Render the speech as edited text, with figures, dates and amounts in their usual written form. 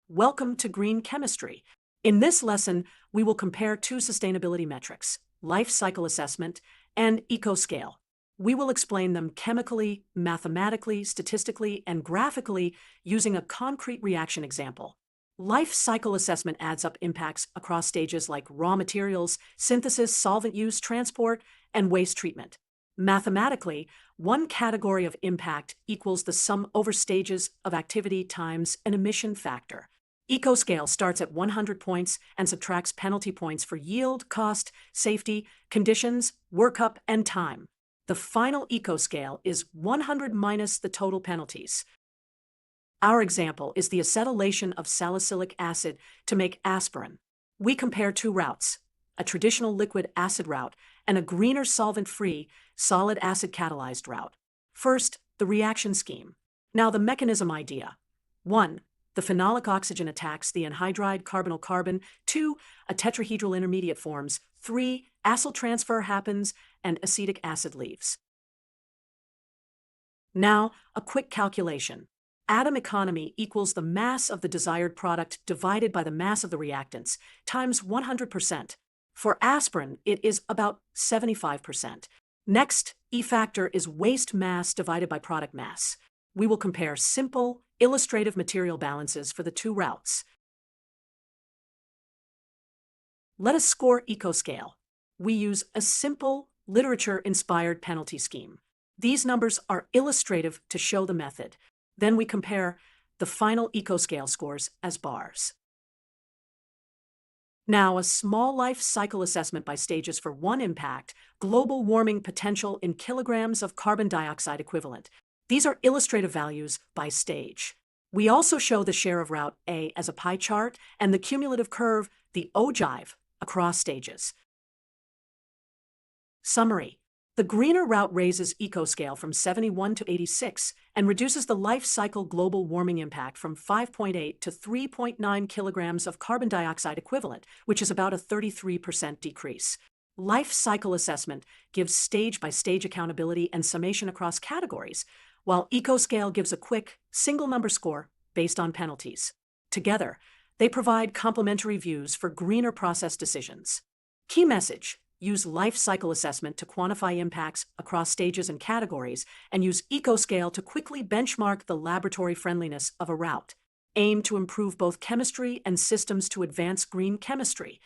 Welcome to Green Chemistry. In this lesson, we will compare two sustainability metrics, life cycle assessment and EcoScale. We will explain them chemically, mathematically, statistically, and graphically using a concrete reaction example. Life cycle assessment adds up impacts across stages like raw materials, synthesis, solvent use, transport, and waste treatment. Mathematically, one category of impact equals the sum over stages of activity times an emission factor. EcoScale starts at 100 points and subtracts penalty points for yield, cost, safety, conditions, workup, and time. The final EcoScale is 100 minus the total penalties. Our example is the acetylation of salicylic acid to make aspirin. We compare two routes, a traditional liquid acid route and a greener solvent-free, solid acid catalyzed route. First, the reaction scheme. Now the mechanism idea. 1. The phenolic oxygen attacks the anhydride carbonyl carbon. 2. A tetrahedral intermediate forms. 3. Acyl transfer happens and acetic acid leaves. Now, a quick calculation. Atom economy equals the mass of the desired product divided by the mass of the reactants times 100%. For aspirin, it is about 75%. Next, E factor is waste mass divided by product mass. We will compare simple, illustrative material balances for the two routes. Let us score EcoScale. We use a simple, literature-inspired penalty scheme. These numbers are illustrative to show the method. Then we compare the final EcoScale scores as bars. Now, a small life cycle assessment by stages for one impact, global warming potential in kilograms of carbon dioxide equivalent. These are illustrative values by stage. We also show the share of route A as a pie chart and the cumulative curve, the ogive, across stages. Summary. The greener route raises EcoScale from 71 to 86 and reduces the life cycle global warming impact from 5.8 to 3.9 kilograms of carbon dioxide equivalent, which is about a 33% decrease. Life cycle assessment gives stage-by-stage accountability and summation across categories, while EcoScale gives a quick, single-number score based on penalties. Together, they provide complementary views for greener process decisions. Key message. Use life cycle assessment to quantify impacts across stages and categories, and use EcoScale to quickly benchmark the laboratory friendliness of a route. Aim to improve both chemistry and systems to advance green chemistry.